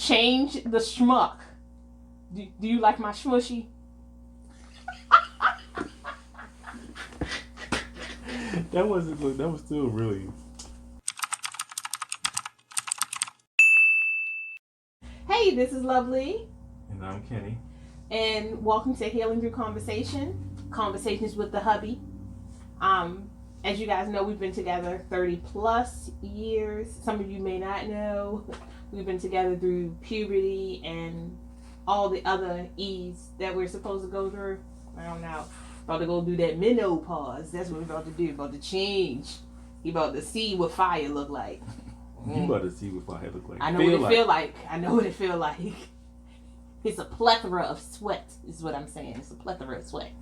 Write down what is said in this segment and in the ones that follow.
change the schmuck. Do you like my schmushy? That was still really. Hey, this is Lovelie. And I'm Kenny. And welcome to Healing Through Conversations with the Hubby. As you guys know, we've been together 30 plus years. Some of you may not know. We've been together through puberty and all the other E's that we're supposed to go through. I don't know. About to go do that menopause. That's what we're about to do. About to change. You about to see what fire look like. You about to see what fire look like. I know what it feel like. I know what it feel like. It's a plethora of sweat is what I'm saying. It's a plethora of sweat.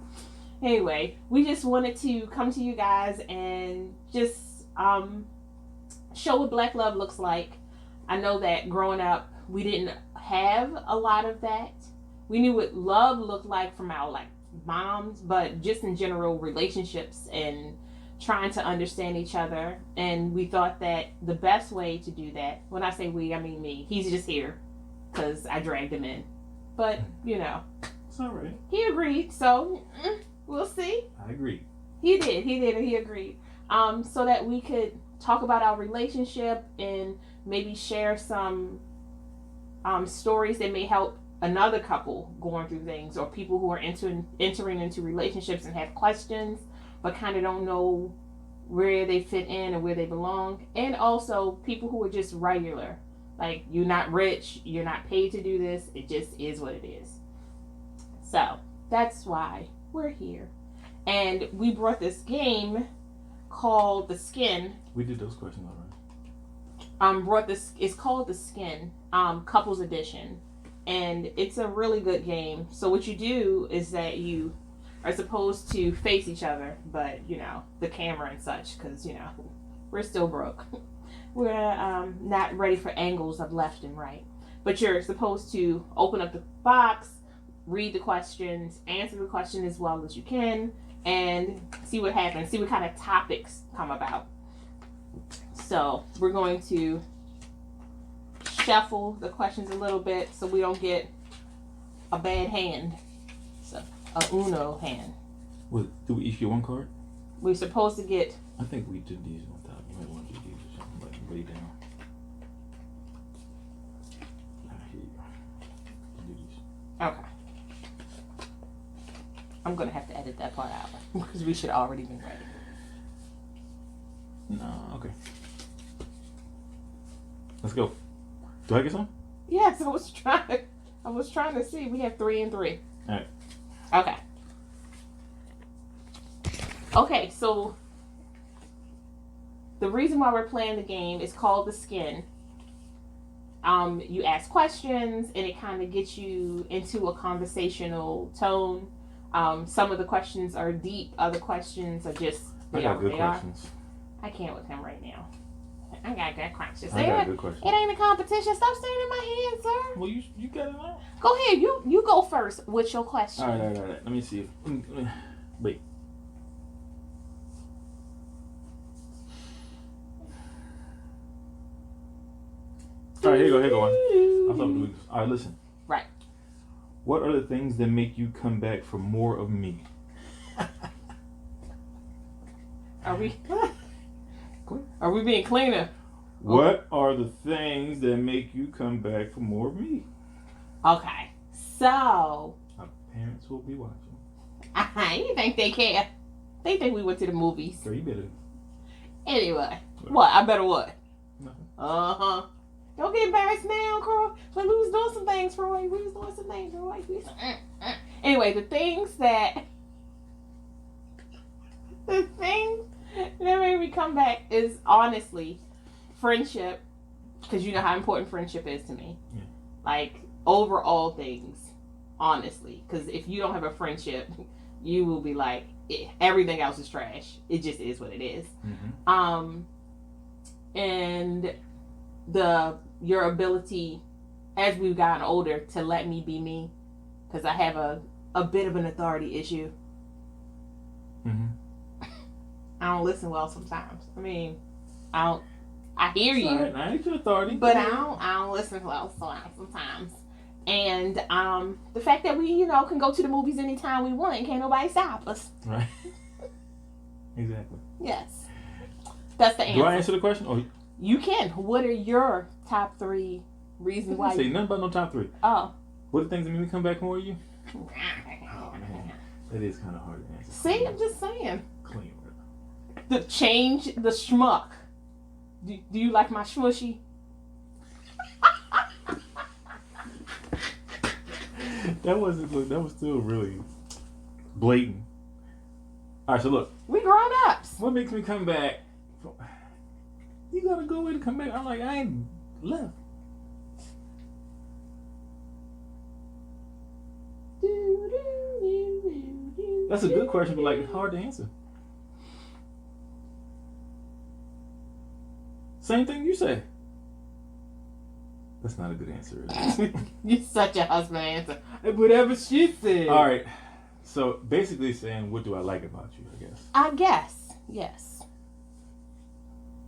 Anyway, we just wanted to come to you guys and just show what Black love looks like. I know that growing up, we didn't have a lot of that. We knew what love looked like from our moms, but just in general relationships and trying to understand each other. And we thought that the best way to do that, when I say we, I mean me. He's just here because I dragged him in. But, you know. It's all right. He agreed, so we'll see. I agree. He did, and he agreed. So that we could talk about our relationship and maybe share some stories that may help another couple going through things, or people who are entering into relationships and have questions but kind of don't know where they fit in and where they belong. And also people who are just regular. Like, you're not rich, you're not paid to do this, it just is what it is. So that's why we're here. And we brought this game called The Skin. We did those questions already. It's called The Skin, Couples Edition. And it's a really good game. So what you do is that you are supposed to face each other, but, you know, the camera and such, because, you know, we're still broke. We're not ready for angles of left and right. But you're supposed to open up the box, read the questions, answer the question as well as you can, and see what happens, see what kind of topics come about. So we're going to shuffle the questions a little bit so we don't get a bad hand. So, a Uno hand. What, do we each get one card? We're supposed to get... I think we did these on top. You might want to do these or something, like way down. Here you go. Do these. Okay. I'm going to have to edit that part out because we should already been ready. No, okay. Let's go. Do I get some? Yes, I was trying to see. We have 3 and 3. All right. Okay. Okay, so the reason why we're playing the game is called The Skin. You ask questions and it kind of gets you into a conversational tone. Some of the questions are deep. Other questions are just I got good questions. I can't with him right now. I got good questions. I got good questions. It ain't a competition. Stop staring in my hand, sir. Well, you got it now. Go ahead. You go first with your question. All right. Let me see. Wait. All right, here you go one. All right, listen. Right. What are the things that make you come back for more of me? Are we being cleaner? What are the things that make you come back for more of me? Okay, so My parents will be watching. You think they care? They think we went to the movies. Girl, you better. Anyway, what? I better what? Nothing. Don't get embarrassed now, Carl. But we was doing some things, Roy. Anyway, the things that made me come back is honestly friendship, because you know how important friendship is to me. Yeah. Like, over all things, honestly. Because if you don't have a friendship, you will be like, everything else is trash. It just is what it is. Mm-hmm. And your ability as we've gotten older to let me be me, because I have a bit of an authority issue. Mm-hmm. I don't listen well sometimes. I mean, I I hear you. Right. I ain't your authority. But I don't listen well sometimes. And the fact that we, can go to the movies anytime we want and can't nobody stop us. Right. Exactly. Yes. That's the answer. Do I answer the question? Or you can. What are your top 3 reasons why? I say nothing about no top 3. Oh. What are things that make me come back more to you? Oh man, that is kind of hard to answer. See, I'm just saying. Clean. The change, the schmuck. Do you like my schmushy? That was still really blatant. All right, so look. We grown ups. What makes me come back? You gotta go in and come back. I'm like, I ain't left. That's a good question, but like hard to answer. Same thing you say. That's not a good answer, is it? You're such a husband answer. Whatever she said. All right. So basically saying, what do I like about you, I guess. I guess. Yes.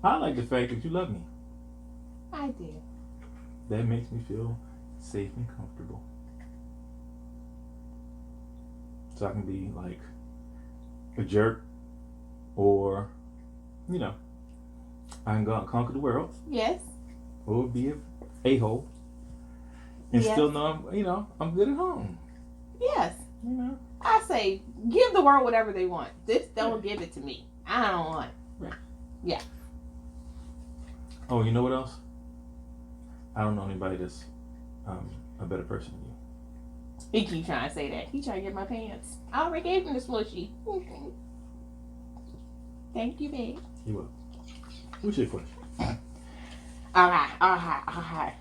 I like the fact that you love me. I do. That makes me feel safe and comfortable. So I can be like a jerk, or, I can go out and conquer the world. Yes. Or be a-hole. And Yes. still know I'm good at home. Yes. I say, give the world whatever they want. Just don't give it to me. I don't want it. Right. Yeah. Oh, you know what else? I don't know anybody that's a better person than you. He keep trying to say that. He trying to get my pants. I already gave him the slushy. Thank you, babe. You will. What's your question? All right.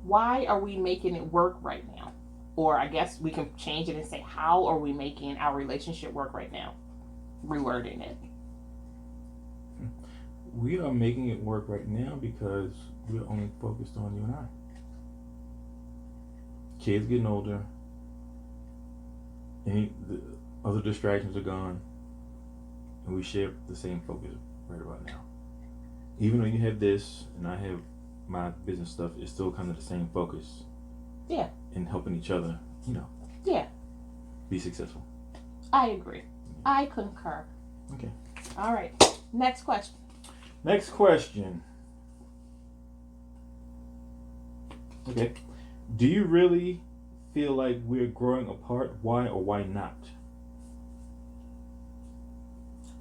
Why are we making it work right now? Or I guess we can change it and say, how are we making our relationship work right now? Rewording it. We are making it work right now because we're only focused on you and I. Kids getting older. The other distractions are gone. And we share the same focus right about now. Even though you have this and I have my business stuff, it's still kind of the same focus. Yeah. In helping each other, Yeah. be successful. I agree. I concur. Okay. All right. Next question. Next question. Okay. Do you really feel like we're growing apart? Why or why not?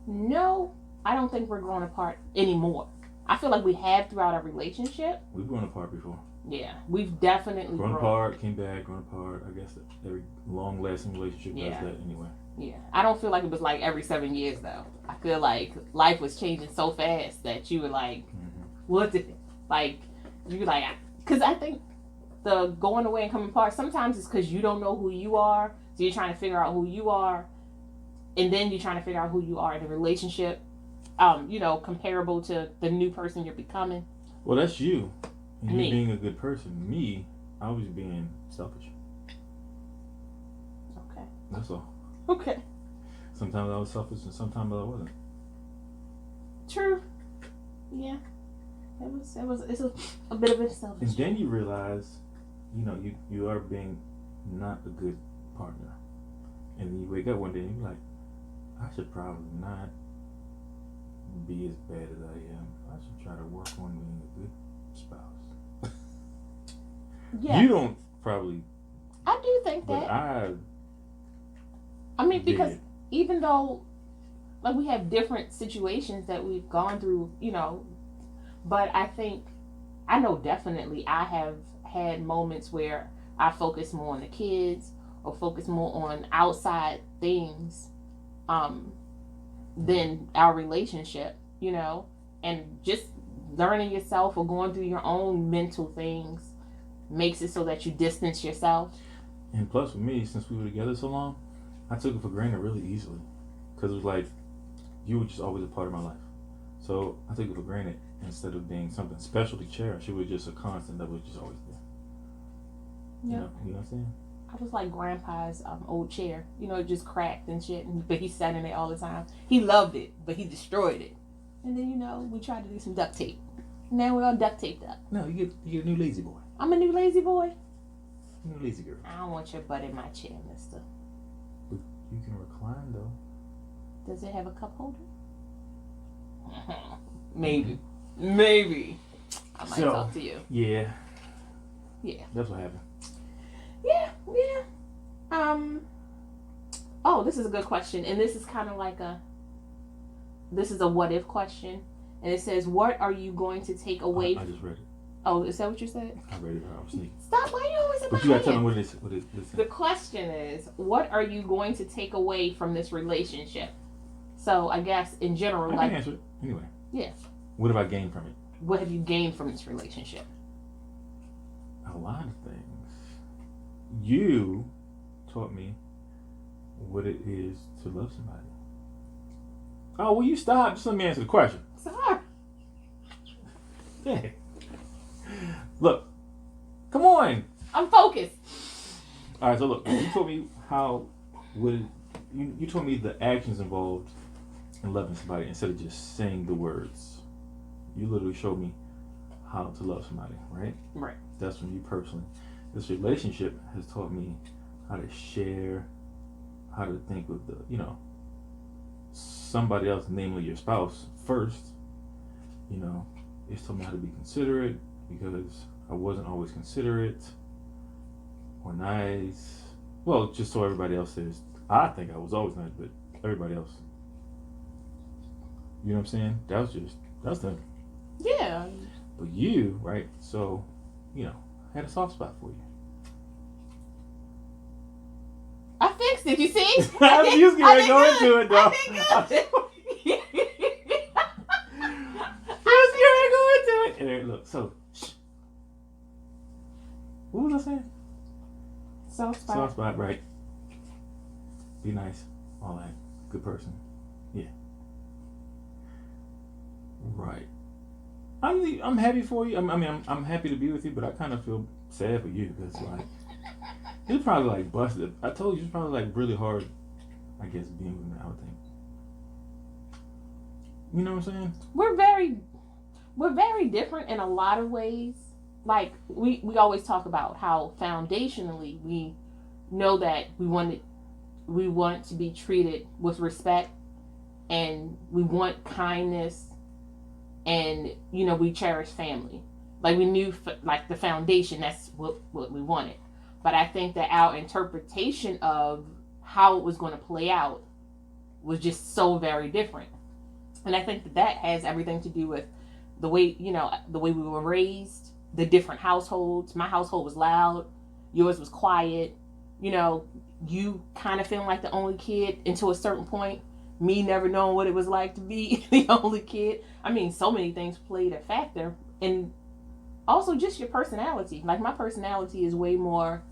No, I don't think we're growing apart anymore. I feel like we have throughout our relationship. We've grown apart before. Yeah, we've definitely Grown apart, came back, grown apart. I guess every long-lasting relationship does that anyway. Yeah, I don't feel like it was like every 7 years though. I feel like life was changing so fast that you were like, what did it? Like, you were like, because I think the going away and coming apart, sometimes it's because you don't know who you are. So you're trying to figure out who you are. And then you're trying to figure out who you are in a relationship, comparable to the new person you're becoming. Well, that's you. And Me. You being a good person. Me, I was being selfish. Okay. That's all. Okay. Sometimes I was selfish and sometimes I wasn't. True. Yeah. It's a bit of a selfish. And then you realize, you are being not a good partner. And then you wake up one day and you're like, I should probably not be as bad as I am. I should try to work on being a good spouse. Yeah. You don't probably. I do think but that. I mean, because even though, like, we have different situations that we've gone through, but I know definitely I have had moments where I focus more on the kids or focus more on outside things than our relationship, and just learning yourself or going through your own mental things makes it so that you distance yourself. And plus with me, since we were together so long, I took it for granted really easily because it was like you were just always a part of my life. So I took it for granted instead of being something special to cherish. It was just a constant that was just always there. Yeah. You know what I'm saying? I was like grandpa's old chair. You know, it just cracked and shit. But he sat in it all the time. He loved it, but he destroyed it. And then, you know, we tried to do some duct tape. Now we're all duct taped up. No, you get a new lazy boy. I'm a new lazy boy. New lazy girl. I don't want your butt in my chair, mister. But you can recline, though. Does it have a cup holder? Maybe. Maybe. I might talk to you. Yeah. Yeah. That's what happened. Yeah. Oh, this is a good question. And this is kind of like this is a what if question. And it says, what are you going to take away? I just read it. Oh, is that what you said? I read it. I was sneaking. Stop. Why are you always But you gotta tell me what it is. The question is, what are you going to take away from this relationship? So I guess in general, I can answer it anyway. Yeah. What have I gained from it? What have you gained from this relationship? A lot of things. You taught me what it is to love somebody. Oh, will you stop? Just let me answer the question. Sorry. Hey. Look. Come on. I'm focused. All right, so look. You told me you told me the actions involved in loving somebody instead of just saying the words. You literally showed me how to love somebody, right? Right. That's from you personally. This relationship has taught me how to share, how to think with somebody else, namely your spouse, first. It's taught me how to be considerate because I wasn't always considerate or nice. Well, just so everybody else says, I think I was always nice, but everybody else. You know what I'm saying? That's them. Yeah. But you, right? So, I had a soft spot for you. I fixed it, you see? You was going to go into it, though. And then, look, so, what was I saying? Soft spot. Soft spot, right. Be nice. All that. Good person. Yeah. Right. I'm happy for you. I'm happy to be with you, but I kind of feel sad for you because it's probably busted. I told you it's probably really hard. I guess being with me, I would think. You know what I'm saying? We're very different in a lot of ways. Like we always talk about how foundationally we know that we want to be treated with respect, and we want kindness. And, we cherish family. Like, we knew, the foundation, that's what we wanted. But I think that our interpretation of how it was going to play out was just so very different. And I think that has everything to do with the way, the way we were raised, the different households. My household was loud. Yours was quiet. You kind of feeling like the only kid until a certain point. Me never knowing what it was like to be the only kid. So many things played a factor. And also just your personality. Like, my personality is way more...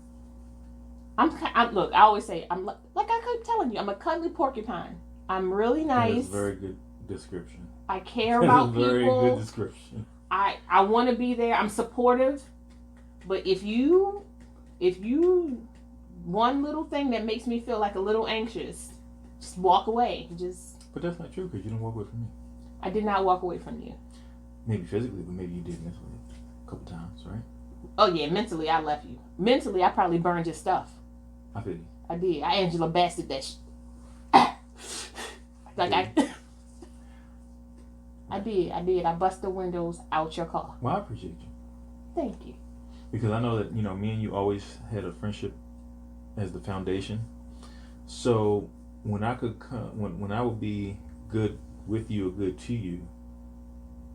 Look, I always say, I'm like I keep telling you, I'm a cuddly porcupine. I'm really nice. That's a very good description. I care about people. Very good description. I want to be there. I'm supportive. But if you one little thing that makes me feel like a little anxious, just walk away. But that's not true because you didn't walk away from me. I did not walk away from you. Maybe physically, but maybe you did mentally a couple times, right? Oh yeah, mentally I left you. Mentally I probably burned your stuff. I feel you. I did. I Angela Bassett that I did. I bust the windows out your car. Well, I appreciate you. Thank you. Because I know that, me and you always had a friendship as the foundation. So when I could come, when I would be good with you or good to you,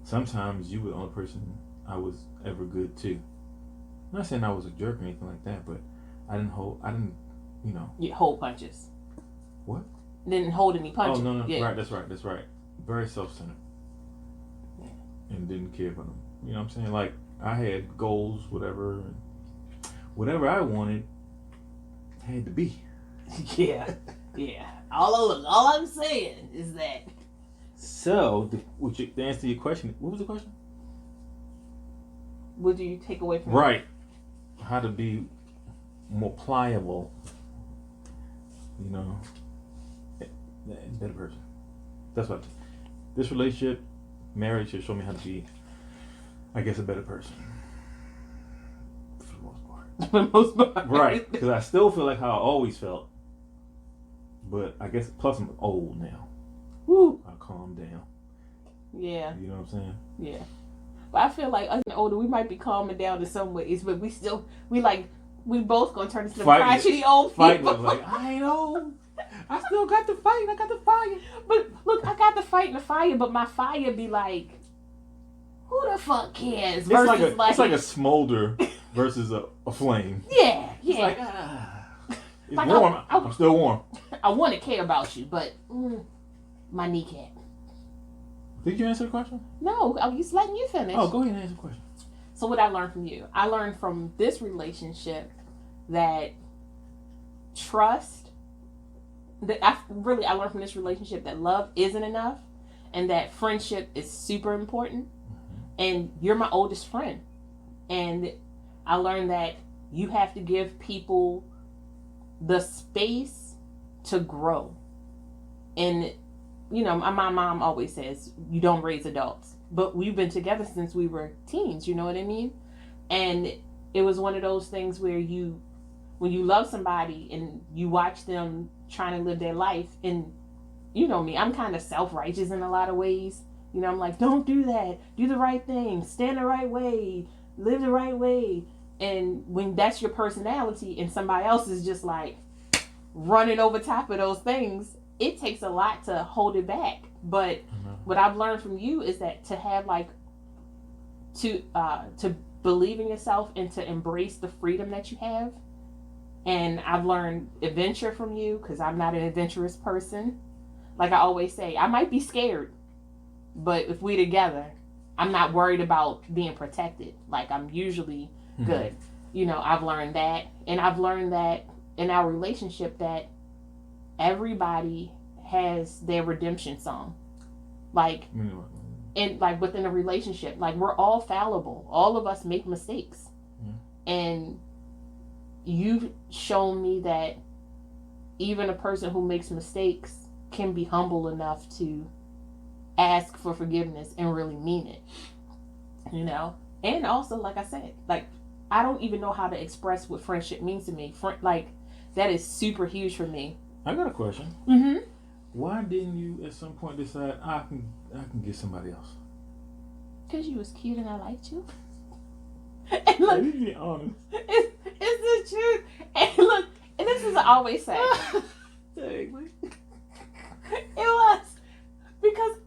sometimes you were the only person I was ever good to. I'm not saying I was a jerk or anything like that, but I didn't, You hold punches. What? Didn't hold any punches. Oh, no. Yeah. Right, that's right. Very self-centered. Yeah. And didn't care about them. You know what I'm saying? Like, I had goals, whatever. And whatever I wanted had to be. Yeah. All I'm saying is that. So, to answer your question, what was the question? What do you take away from Right. How to be more pliable, you know, better person. That's what this relationship, marriage, should show me how to be, I guess, a better person. For the most part. For the most part. Right. Because I still feel like how I always felt. But I guess, plus I'm old now. Woo. I'll calm down. Yeah. You know what I'm saying? Yeah. But I feel like us getting older, we might be calming down in some ways, but we both gonna turn into the crotchety old people. Fighting, like, I ain't old. I still got the fight. I got the fire. But look, I got the fight and the fire, but my fire be like, who the fuck cares? Versus it's like a smolder versus a flame. Yeah, It's yeah. like, it's Like, warm. I'm still warm. I want to care about you, but my kneecap. Did you answer the question? No, I was just letting you finish. Oh, go ahead and answer the question. So what I learned from you, I learned from this relationship that trust. I learned from this relationship that love isn't enough, and that friendship is super important. And you're my oldest friend, and I learned that you have to give people the space to grow. And you know, my mom always says you don't raise adults, but we've been together since we were teens. You know what I mean? And it was one of those things where when you love somebody and you watch them trying to live their life, and you know me, I'm kind of self-righteous in a lot of ways. You know, I'm like, don't do that. Do the right thing. Stand the right way. Live the right way. And when that's your personality and somebody else is just like running over top of those things, it takes a lot to hold it back. But what I've learned from you is that to have to believe in yourself and to embrace the freedom that you have. And I've learned adventure from you because I'm not an adventurous person. Like I always say, I might be scared, but if we together, I'm not worried about being protected. Like I'm usually good. You know, I've learned that. And I've learned that in our relationship that everybody has their redemption song. Like, and like within a relationship, like we're all fallible. All of us make mistakes. And you've shown me that even a person who makes mistakes can be humble enough to ask for forgiveness and really mean it. You know? And also, like I said, like I don't even know how to express what friendship means to me. Like that is super huge for me. I got a question. Mm-hmm. Why didn't you at some point decide I can get somebody else? Because you was cute and I liked you. And look, you be honest. It's the truth. And look, and this is what I always say. It was because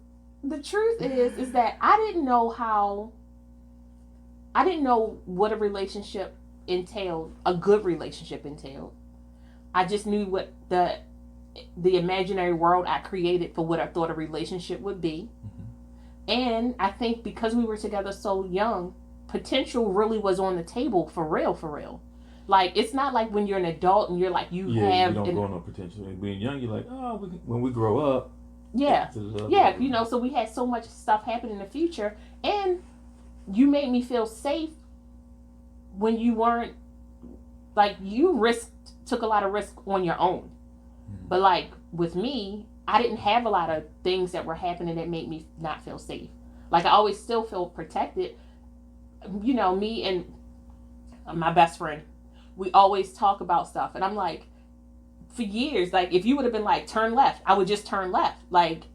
the truth is that I didn't know what a relationship entailed, a good relationship entailed. I just knew what the imaginary world I created for what I thought a relationship would be. And I think because we were together so young, potential really was on the table for real. Like, it's not like when you're an adult and you're like, you don't go no potential. And being young, you're like, oh, when we grow up. Yeah, you know, so we had so much stuff happen in the future. And you made me feel safe when you weren't, like, you took a lot of risk on your own. But, like, with me, I didn't have a lot of things that were happening that made me not feel safe. Like, I always still feel protected. You know, me and my best friend, we always talk about stuff. And I'm like, for years, like, if you would have been like, turn left, I would just turn left. Like,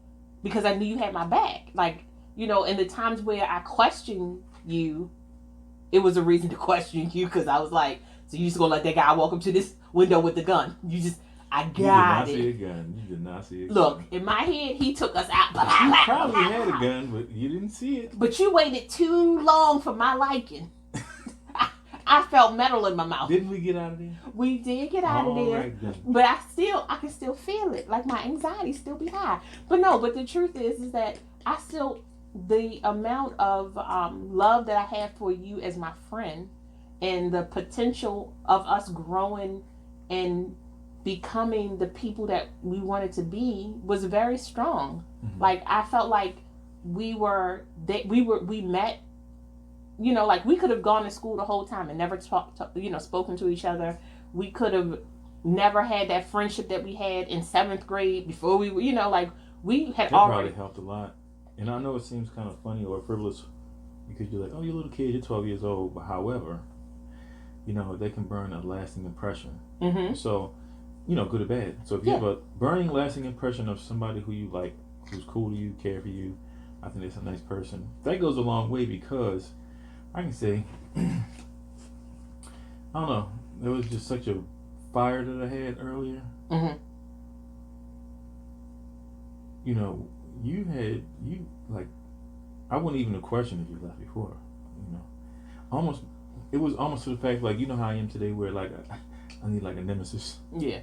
because I knew you had my back. Like, you know, in the times where I questioned you, it was a reason to question you. Because I was like, so you just gonna let that guy walk up to this window with the gun? I got it. You did not see a gun. Look, in my head, he took us out. You probably had a gun, but you didn't see it. But you waited too long for my liking. I felt metal in my mouth. Didn't we get out of there? We did get out of there. Right, then. But I can still feel it. Like my anxiety still be high. But the truth is that the amount of love that I have for you as my friend and the potential of us growing and becoming the people that we wanted to be was very strong. Like I felt like we met, you know, like we could have gone to school the whole time and never spoken to each other. we could have never had that friendship that we had in 7th grade before we were, like we had That already. probably helped a lot. And I know it seems kind of funny or frivolous because you're like, oh, you're a little kid, you're 12 years old. But however, they can burn a lasting impression. Mm-hmm. So, good or bad. So if you have a burning, lasting impression of somebody who you like, who's cool to you, care for you, I think that's a nice person. That goes a long way because I can say, I don't know, there was just such a fire that I had earlier. Mm-hmm. I wouldn't even have questioned if you left before. Almost, it was almost to the fact like, how I am today where like I need like a nemesis. Yeah.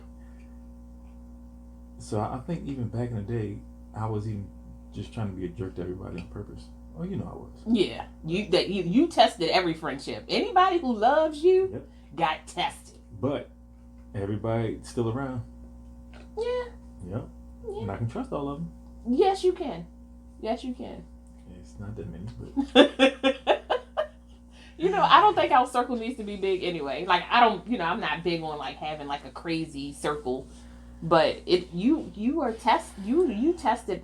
So I think even back in the day, I was even just trying to be a jerk to everybody on purpose. Oh, I was. Yeah. You tested every friendship. Anybody who loves you got tested. But everybody still around. Yeah. Yep. Yeah. And I can trust all of them. Yes, you can. Yes, you can. It's not that many, but I don't think our circle needs to be big anyway. Like I don't, I'm not big on like having like a crazy circle, but you tested.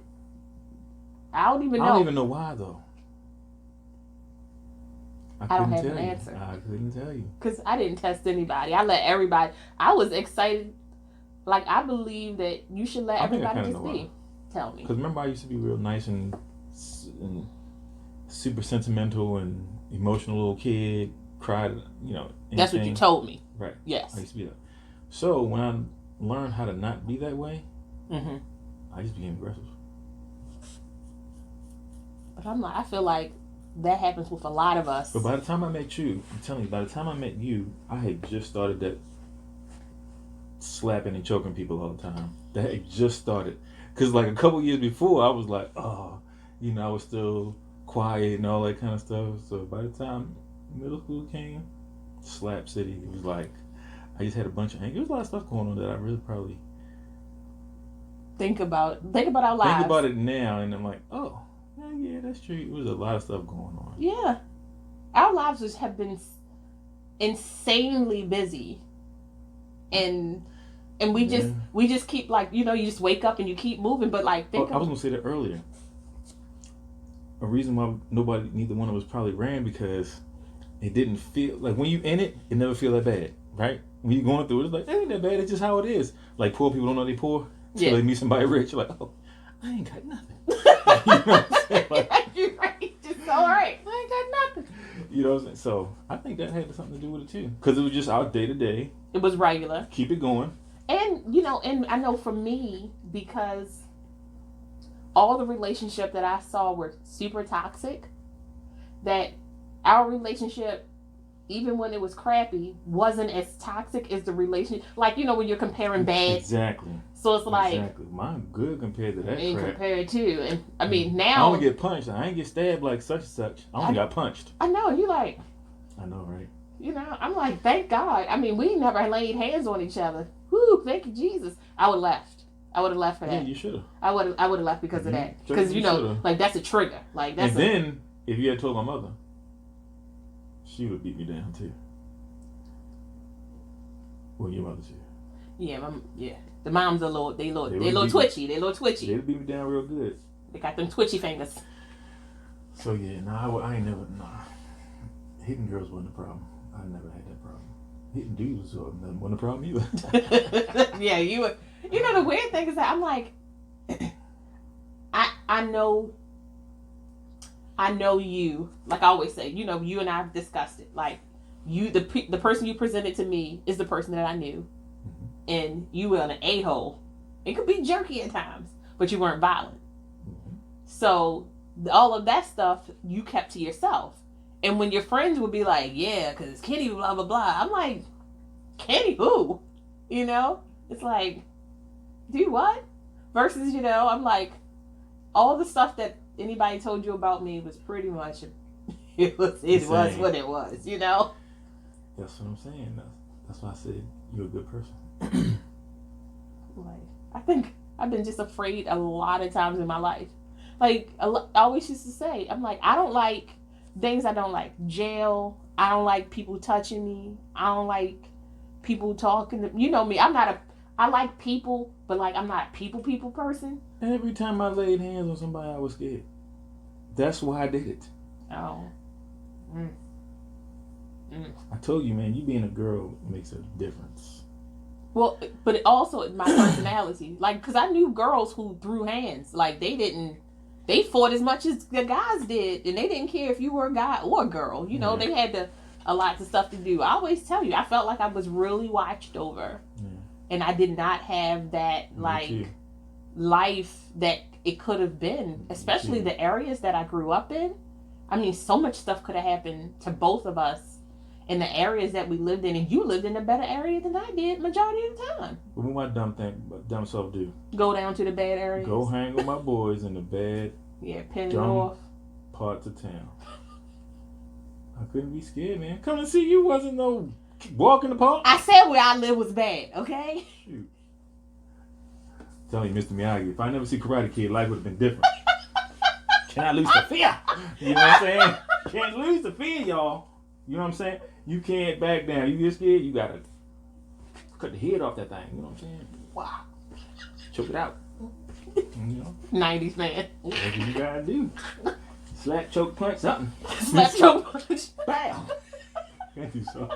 I don't even know. I don't even know why though. I don't have an answer. I couldn't tell you. Because I didn't test anybody. I let everybody. I was excited. Like I believe that you should let everybody just be. Tell me. Because remember, I used to be real nice and super sentimental and emotional little kid. Cried, anything. That's what you told me. Right. Yes. I used to be that. So when I learned how to not be that way, mm-hmm. I just became aggressive. But I feel like that happens with a lot of us. But by the time I met you, I'm telling you, by the time I met you, I had just started that slapping and choking people all the time. That had just started. Because like a couple years before, I was like, I was still quiet and all that kind of stuff. So by the time middle school came, Slap City, it was like, I just had a bunch of anger. There was a lot of stuff going on that I really probably... Think about our lives. Think about it now, and I'm like, oh, yeah, that's true. There was a lot of stuff going on. Yeah. Our lives just have been insanely busy. And we just keep like, you just wake up and you keep moving, but like I was going to say that earlier. A reason why neither one of us probably ran because it didn't feel, like when you in it, it never feel that bad, right? When you're going through it, it's like, it ain't that bad, it's just how it is. Like poor people don't know they poor. Until they meet somebody rich, you're like, oh, I ain't got nothing. You know what I'm saying? Like, you're right. Just all right. I ain't got nothing. You know what I'm saying? So I think that had something to do with it too. Because it was just our day to day. It was regular. Keep it going. And, and I know for me, because all the relationships that I saw were super toxic, that our relationship, even when it was crappy, wasn't as toxic as the relationship. Like, when you're comparing bad. Exactly. So it's like... Exactly. Mine good compared to that ain't crap. compared to. And, I mean, now... I only get punched. I ain't get stabbed like such and such. I only got punched. I know. You like... I know, right? I'm like, thank God. I mean, we never laid hands on each other. Whoo, thank you, Jesus. I would have left. I would have left for that. Yeah, you should have. I would have left because of that. Because, like, that's a trigger. Like, that's then, if you had told my mother, she would beat me down, too. Well, your mother's here. Yeah, The moms are they little twitchy. They little twitchy. They beat me down real good. They got them twitchy fingers. So, yeah, I ain't never, hitting girls wasn't a problem. I never had that problem. Hitting dudes wasn't a problem either. Yeah, the weird thing is that I'm like, I know you. Like I always say, you and I have discussed it. Like the person you presented to me is the person that I knew, mm-hmm. and you were an a-hole. It could be jerky at times, but you weren't violent. Mm-hmm. So all of that stuff you kept to yourself. And when your friends would be like, yeah, because Kenny, blah, blah, blah. I'm like, Kenny who? It's like, do what? Versus, I'm like, all the stuff that anybody told you about me was pretty much, it was what it was, That's what I'm saying. That's why I said you're a good person. Like, I think I've been just afraid a lot of times in my life. Like, I always used to say, I'm like, I don't like things I don't like. Jail. I don't like people touching me. I don't like people talking. You know me. I like people, but like I'm not a people person. Every time I laid hands on somebody, I was scared. That's why I did it. Oh. I told you, man, you being a girl makes a difference. Well, but it also my personality. Like, because I knew girls who threw hands. Like, they fought as much as the guys did. And they didn't care if you were a guy or a girl. You know, they had a lot of stuff to do. I always tell you, I felt like I was really watched over. Yeah. And I did not have that, like, life that it could have been. Especially the areas that I grew up in. I mean, so much stuff could have happened to both of us in the areas that we lived in, and you lived in a better area than I did majority of the time. What my dumb self do? Go down to the bad areas. Go hang with my boys in the bad, pin it off parts of town. I couldn't be scared, man. Come and see you wasn't no walk in the park. I said where I live was bad, okay? Shoot. Telling you, Mr. Miyagi, if I never see Karate Kid, life would have been different. Cannot lose the fear. You know what I'm saying? Can't lose the fear, y'all. You know what I'm saying? You can't back down. You get scared, you gotta cut the head off that thing. You know what I'm saying? Wow. Choke it out. You know? 90s man. That's what you gotta do. Slap, choke, punch, something. Slap, choke, punch. Bam. Can't do so.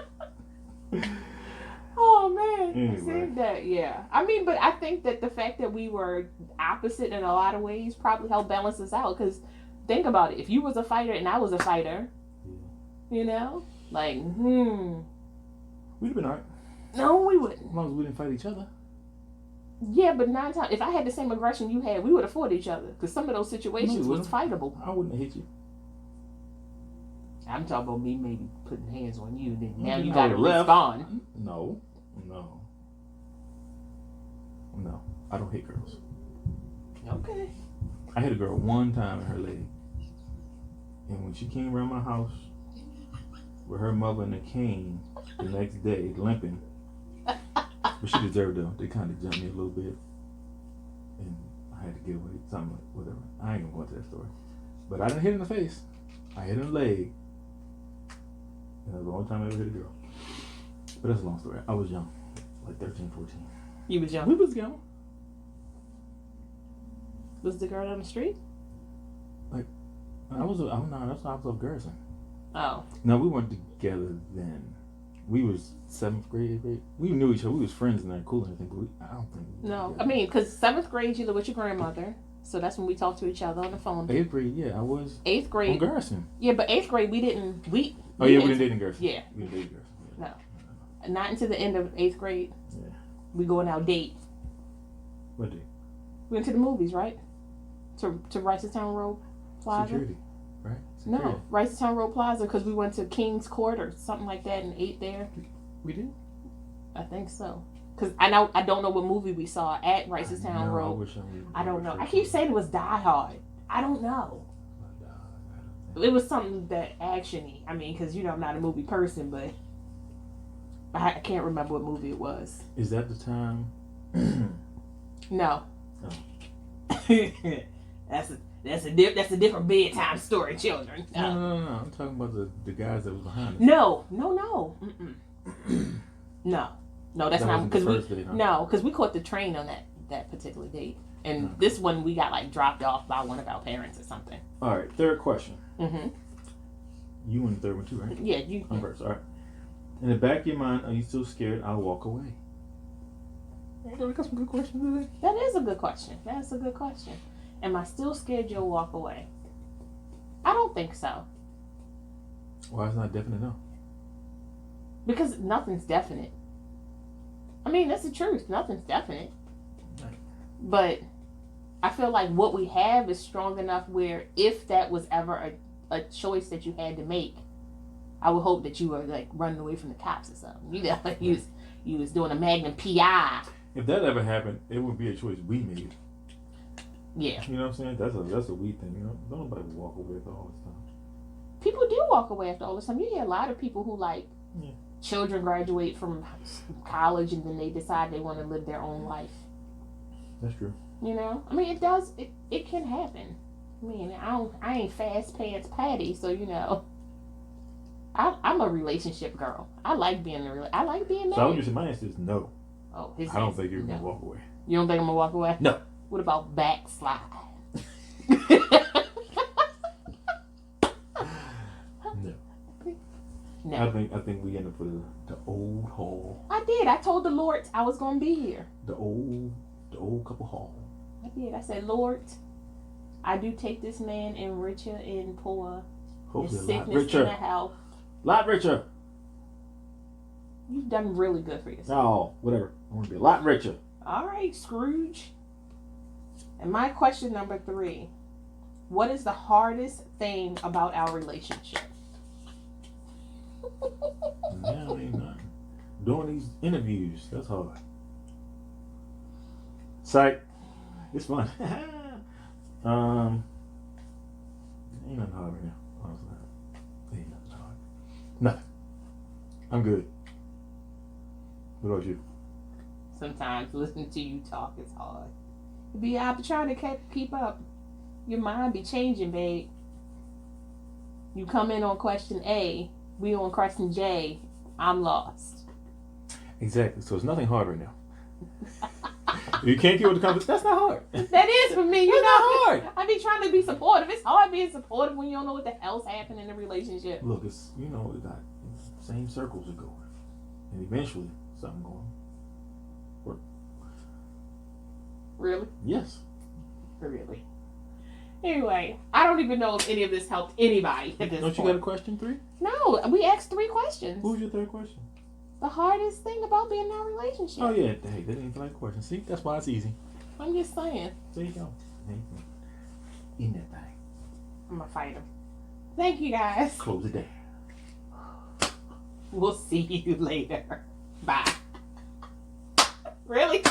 Oh man. Anyway. That, yeah. I mean, but I think that the fact that we were opposite in a lot of ways probably helped balance us out. Because think about it. If you was a fighter and I was a fighter, you know? Like, we'd have been alright. No, we wouldn't. As long as we didn't fight each other. Yeah, but 9 times, if I had the same aggression you had, we would have fought each other. Because some of those situations was fightable. I wouldn't have hit you. I'm talking about me maybe putting hands on you. Then now you got to respond. No. I don't hit girls. Okay. I hit a girl one time in her leg. And when she came around my house with her mother and a cane the next day, limping. But she deserved though. They kind of jumped me a little bit. And I had to get away. Something like, whatever. I ain't going to go into that story. But I didn't hit her in the face. I hit her in the leg. And that was the only time I ever hit a girl. But that's a long story. I was young. Like 13, 14. You was young? We was young. Was the girl on the street? Like, that's why I was off Garrison. Oh. No, we weren't together then. We was 7th grade, 8th grade. We knew each other. We was friends and that cool and everything, but I don't think we No. I mean, because 7th grade you live with your grandmother. So that's when we talked to each other on the phone. 8th grade, yeah, I was. 8th grade. On Garrison. Yeah, but 8th grade we didn't. We didn't date in Garrison. Yeah. We didn't date in Garrison. Yeah. No. Not until the end of 8th grade. Yeah. We go on our date. What date? We went to the movies, right? To Ricestown Road Plaza. Security, right? Security. No, Ricestown Road Plaza because we went to King's Court or something like that and ate there. We did? I think so. Because I don't know what movie we saw at Ricestown Road. I wish I don't know. I keep saying it was Die Hard. I don't know. It was something that action-y. I mean, because, I'm not a movie person, but I can't remember what movie it was. Is that the time? No. Oh. That's a different bedtime story, children. No. I'm talking about the guys that was behind us. No. No, that's that not because date, huh? No, because we caught the train on that particular date, and this one we got like dropped off by one of our parents or something. All right, third question. Mm-hmm. You in the third one too, right? Yeah, you. I'm first. All right. In the back of your mind, are you still scared? I'll walk away. We got some good questions today. That is a good question. That's a good question. Am I still scared you'll walk away? I don't think so. Why is it not definite no? Because nothing's definite. I mean, that's the truth. Nothing's definite. Right. But I feel like what we have is strong enough where if that was ever a choice that you had to make, I would hope that you were like running away from the cops or something. Like you was doing a Magnum PI. If that ever happened, it would be a choice we made. Yeah. You know what I'm saying? That's a we thing. Don't nobody walk away after all this time. People do walk away after all this time. You hear a lot of people who children graduate from college and then they decide they want to live their own life. That's true. I mean, it does. It can happen. I mean, I ain't fast pants Patty, so I'm a relationship girl. I like being I like being So I would married. just say my answer is no. Oh, his I don't answer, think you're gonna no. walk away. You don't think I'm gonna walk away? No. What about backslide? No. No. I think we end up with the old hall. I did. I told the Lord I was gonna be here. The old couple hall. I did. I said, Lord, I do take this man and richer and poor, and Hopefully a lot sickness and richer. health. Lot richer. You've done really good for yourself. No, whatever. I want to be a lot richer. All right, Scrooge. And my question number 3: what is the hardest thing about our relationship? Now ain't nothing. Doing these interviews, that's hard. Psych. It's fun. Ain't nothing hard right now. Honestly. Ain't nothing hard. Nothing. I'm good. What about you? Sometimes listening to you talk is hard. I'll be trying to keep up. Your mind be changing, babe. You come in on question A, we on question J. I'm lost. Exactly. So it's nothing hard right now. You can't keep with the conversation. That's not hard. That is for me. You That's know, not hard. I be trying to be supportive. It's hard being supportive when you don't know what the hell's happening in the relationship. Look, it's it got the same circles are going, and eventually something going. Really? Yes. Really. Anyway, I don't even know if any of this helped anybody at this Don't point. you got a question 3? No, we asked 3 questions. Who's your third question? The hardest thing about being in a relationship. Oh yeah, hey, that ain't like a question. See, that's why it's easy. I'm just saying. There you go. In that thing. I'm a fighter. Thank you guys. Close it down. We'll see you later. Bye. Really?